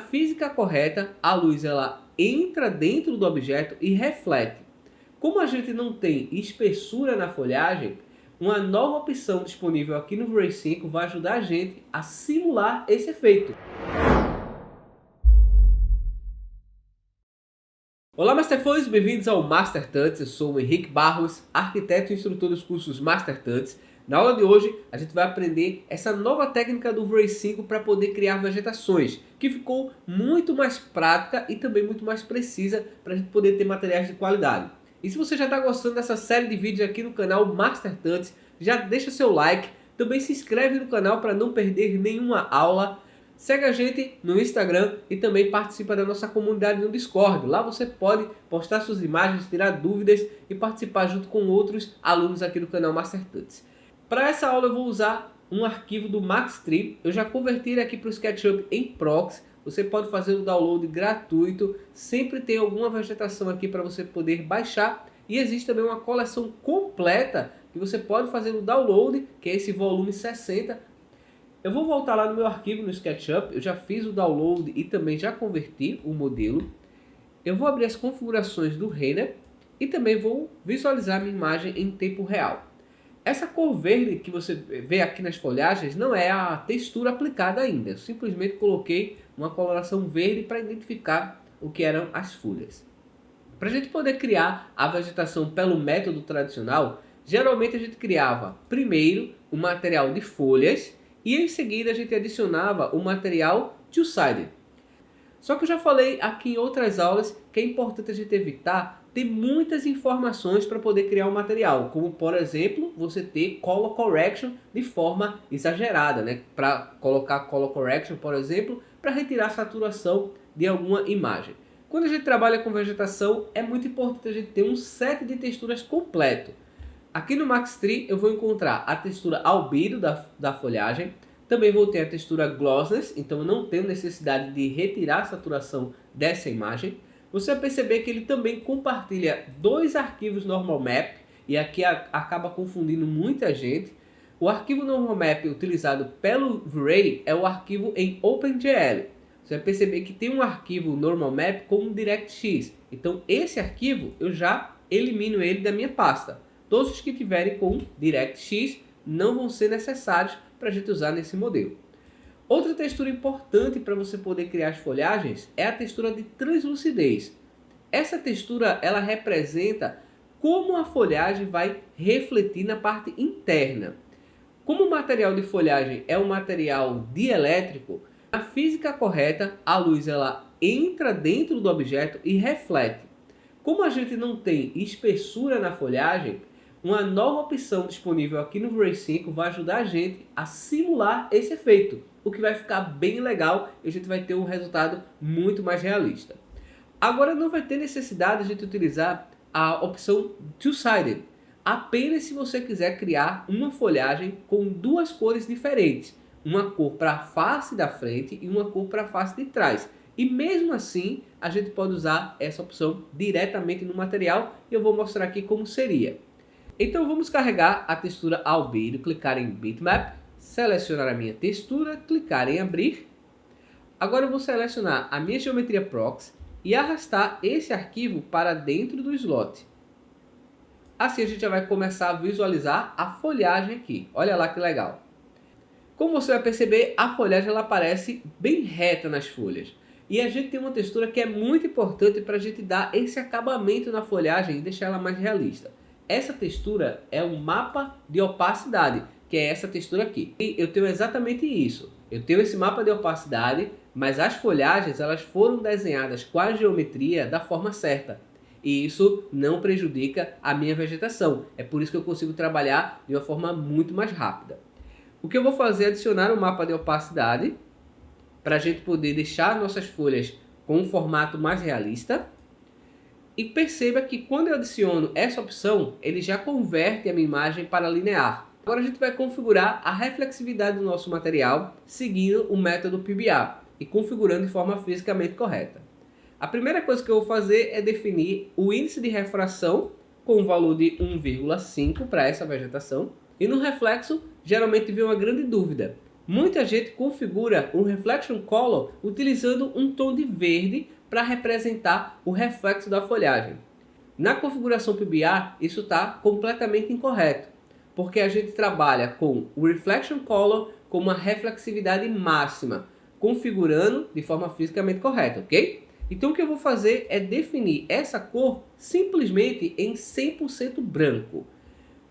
física correta, a luz ela entra dentro do objeto e reflete. Como a gente não tem espessura na folhagem, uma nova opção disponível aqui no V-Ray 5 vai ajudar a gente a simular esse efeito. Olá, Masterfãs! Bem-vindos ao Master Tuts. Eu sou o Henrique Barros, arquiteto e instrutor dos cursos Master Tuts. Na aula de hoje, a gente vai aprender essa nova técnica do V-Ray 5 para poder criar vegetações, que ficou muito mais prática e também muito mais precisa para a gente poder ter materiais de qualidade. E se você já está gostando dessa série de vídeos aqui no canal Master Tuts, já deixa seu like, também se inscreve no canal para não perder nenhuma aula. Segue a gente no Instagram e também participa da nossa comunidade no Discord. Lá você pode postar suas imagens, tirar dúvidas e participar junto com outros alunos aqui do canal Master Tuts. Para essa aula eu vou usar um arquivo do Maxtree. Eu já converti ele aqui para o SketchUp em Proxy. Você pode fazer o download gratuito. Sempre tem alguma vegetação aqui para você poder baixar. E existe também uma coleção completa que você pode fazer o download, que é esse volume 60. Eu vou voltar lá no meu arquivo no SketchUp. Eu já fiz o download e também já converti o modelo. Eu vou abrir as configurações do render e também vou visualizar minha imagem em tempo real. Essa cor verde que você vê aqui nas folhagens não é a textura aplicada ainda. Eu simplesmente coloquei uma coloração verde para identificar o que eram as folhas. Para a gente poder criar a vegetação pelo método tradicional, geralmente a gente criava primeiro o material de folhas e em seguida a gente adicionava o material two-sided. Só que eu já falei aqui em outras aulas que é importante a gente evitar ter muitas informações para poder criar um material, como por exemplo, você ter color correction de forma exagerada, né? Para colocar color correction, por exemplo, para retirar a saturação de alguma imagem. Quando a gente trabalha com vegetação, é muito importante a gente ter um set de texturas completo. Aqui no Maxtree eu vou encontrar a textura albedo da folhagem, também vou ter a textura glossiness, então eu não tenho necessidade de retirar a saturação dessa imagem. Você vai perceber que ele também compartilha dois arquivos Normal Map, e aqui acaba confundindo muita gente. O arquivo Normal Map utilizado pelo V-Ray é o arquivo em OpenGL. Você vai perceber que tem um arquivo Normal Map com um DirectX. Então esse arquivo eu já elimino ele da minha pasta. Todos os que tiverem com DirectX não vão ser necessários para a gente usar nesse modelo. Outra textura importante para você poder criar as folhagens é a textura de translucidez. Essa textura ela representa como a folhagem vai refletir na parte interna. Como o material de folhagem é um material dielétrico, na física correta a luz ela entra dentro do objeto e reflete. Como a gente não tem espessura na folhagem, uma nova opção disponível aqui no V-Ray 5 vai ajudar a gente a simular esse efeito, o que vai ficar bem legal e a gente vai ter um resultado muito mais realista. Agora não vai ter necessidade de a gente utilizar a opção two-sided, apenas se você quiser criar uma folhagem com duas cores diferentes, uma cor para a face da frente e uma cor para a face de trás. E mesmo assim a gente pode usar essa opção diretamente no material e eu vou mostrar aqui como seria. Então vamos carregar a textura albedo, clicar em Bitmap, selecionar a minha textura, clicar em abrir. Agora eu vou selecionar a minha geometria Proxy e arrastar esse arquivo para dentro do slot. Assim a gente já vai começar a visualizar a folhagem aqui. Olha lá que legal. Como você vai perceber, a folhagem ela aparece bem reta nas folhas. E a gente tem uma textura que é muito importante para a gente dar esse acabamento na folhagem e deixar ela mais realista. Essa textura é um mapa de opacidade, que é essa textura aqui. E eu tenho exatamente isso. Eu tenho esse mapa de opacidade, mas as folhagens elas foram desenhadas com a geometria da forma certa. E isso não prejudica a minha vegetação. É por isso que eu consigo trabalhar de uma forma muito mais rápida. O que eu vou fazer é adicionar um mapa de opacidade, para a gente poder deixar nossas folhas com um formato mais realista. E perceba que quando eu adiciono essa opção, ele já converte a minha imagem para linear. Agora a gente vai configurar a reflexividade do nosso material seguindo o método PBR e configurando de forma fisicamente correta. A primeira coisa que eu vou fazer é definir o índice de refração com um valor de 1,5 para essa vegetação. E no reflexo, geralmente vem uma grande dúvida. Muita gente configura o Reflection Color utilizando um tom de verde para representar o reflexo da folhagem. Na configuração PBR, isso está completamente incorreto, porque a gente trabalha com o Reflection Color com uma reflexividade máxima, configurando de forma fisicamente correta, ok? Então o que eu vou fazer é definir essa cor simplesmente em 100% branco.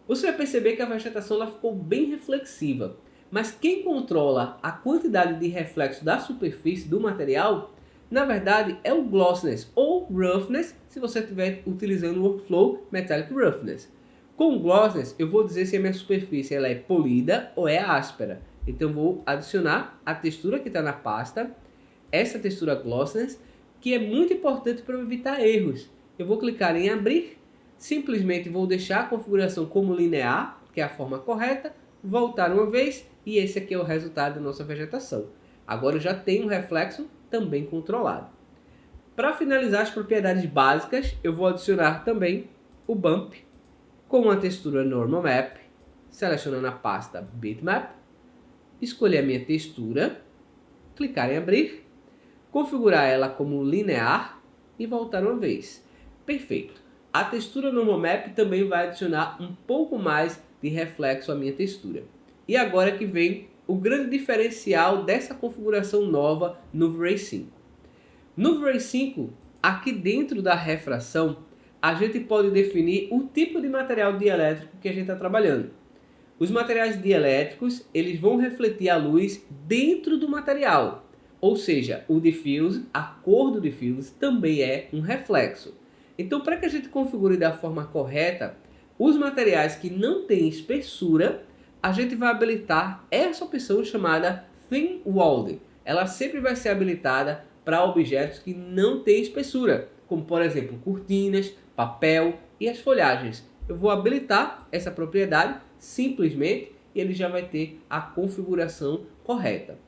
Você vai perceber que a vegetação ela ficou bem reflexiva, mas quem controla a quantidade de reflexo da superfície do material, na verdade, é o glossiness ou roughness, se você estiver utilizando o workflow Metallic Roughness. Com o glossiness, eu vou dizer se a minha superfície ela é polida ou é áspera. Então, eu vou adicionar a textura que está na pasta, essa textura glossiness, que é muito importante para evitar erros. Eu vou clicar em abrir, simplesmente vou deixar a configuração como linear, que é a forma correta, voltar uma vez e esse aqui é o resultado da nossa vegetação. Agora eu já tenho um reflexo também controlado. Para finalizar as propriedades básicas, eu vou adicionar também o Bump com uma textura Normal Map, selecionando a pasta Bitmap, escolher a minha textura, clicar em abrir, configurar ela como linear e voltar uma vez. Perfeito. A textura Normal Map também vai adicionar um pouco mais de reflexo à minha textura. E agora que vem o grande diferencial dessa configuração nova no V-Ray 5. No V-Ray 5, aqui dentro da refração, a gente pode definir o tipo de material dielétrico que a gente está trabalhando. Os materiais dielétricos, eles vão refletir a luz dentro do material. Ou seja, o diffuse, a cor do diffuse, também é um reflexo. Então, para que a gente configure da forma correta, os materiais que não têm espessura, a gente vai habilitar essa opção chamada Thin Walled. Ela sempre vai ser habilitada para objetos que não têm espessura, como por exemplo cortinas, papel e as folhagens. Eu vou habilitar essa propriedade simplesmente e ele já vai ter a configuração correta.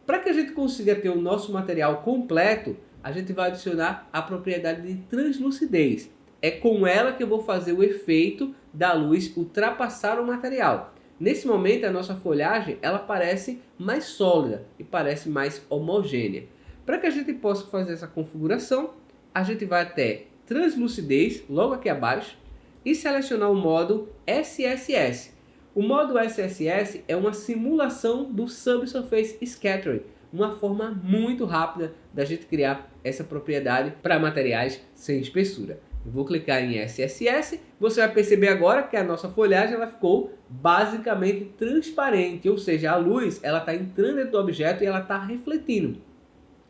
Para que a gente consiga ter o nosso material completo, a gente vai adicionar a propriedade de translucidez. É com ela que eu vou fazer o efeito da luz ultrapassar o material. Nesse momento, a nossa folhagem ela parece mais sólida e parece mais homogênea. Para que a gente possa fazer essa configuração, a gente vai até translucidez, logo aqui abaixo, e selecionar o modo SSS. O modo SSS é uma simulação do Subsurface Scattering, uma forma muito rápida da gente criar essa propriedade para materiais sem espessura. Eu vou clicar em SSS, você vai perceber agora que a nossa folhagem ela ficou basicamente transparente, ou seja, a luz ela está entrando dentro do objeto e ela está refletindo.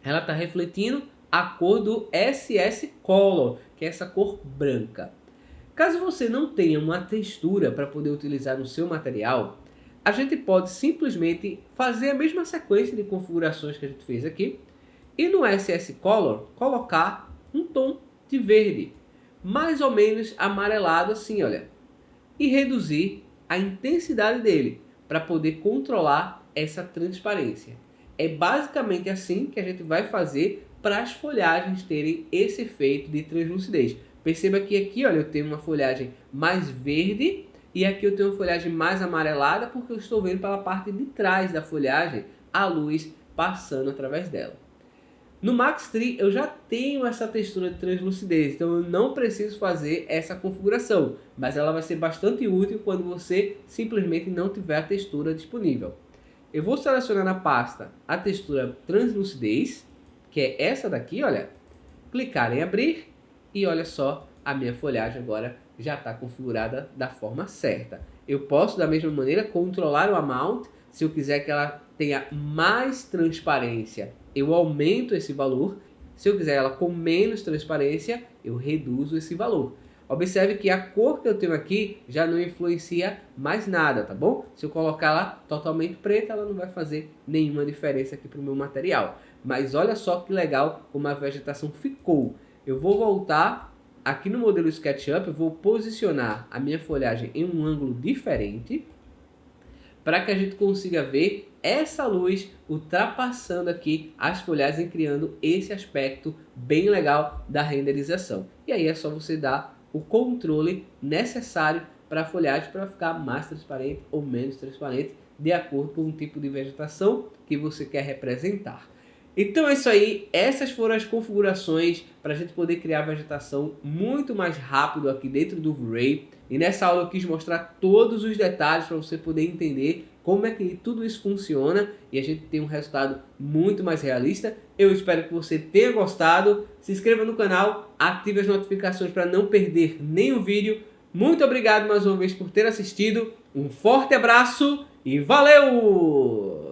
Ela está refletindo a cor do SS Color, que é essa cor branca. Caso você não tenha uma textura para poder utilizar no seu material, a gente pode simplesmente fazer a mesma sequência de configurações que a gente fez aqui e no SS Color colocar um tom de verde, mais ou menos amarelado assim, olha, e reduzir a intensidade dele para poder controlar essa transparência. É basicamente assim que a gente vai fazer para as folhagens terem esse efeito de translucidez. Perceba que aqui, olha, eu tenho uma folhagem mais verde e aqui eu tenho uma folhagem mais amarelada porque eu estou vendo pela parte de trás da folhagem a luz passando através dela. No Max Tree eu já tenho essa textura de translucidez, então eu não preciso fazer essa configuração, mas ela vai ser bastante útil quando você simplesmente não tiver a textura disponível. Eu vou selecionar na pasta a textura translucidez, que é essa daqui, olha, clicar em abrir e olha só, a minha folhagem agora já está configurada da forma certa. Eu posso da mesma maneira controlar o amount, se eu quiser que ela tenha mais transparência, eu aumento esse valor, se eu quiser ela com menos transparência, eu reduzo esse valor. Observe que a cor que eu tenho aqui já não influencia mais nada, tá bom? Se eu colocar lá totalmente preta, ela não vai fazer nenhuma diferença aqui para o meu material. Mas olha só que legal como a vegetação ficou. Eu vou voltar aqui no modelo SketchUp, eu vou posicionar a minha folhagem em um ângulo diferente para que a gente consiga ver essa luz ultrapassando aqui as folhagens e criando esse aspecto bem legal da renderização. E aí é só você dar o controle necessário para a folhagem para ficar mais transparente ou menos transparente de acordo com o tipo de vegetação que você quer representar. Então é isso aí, essas foram as configurações para a gente poder criar vegetação muito mais rápido aqui dentro do V-Ray. E nessa aula eu quis mostrar todos os detalhes para você poder entender como é que tudo isso funciona e a gente tem um resultado muito mais realista. Eu espero que você tenha gostado. Se inscreva no canal, ative as notificações para não perder nenhum vídeo. Muito obrigado mais uma vez por ter assistido. Um forte abraço e valeu!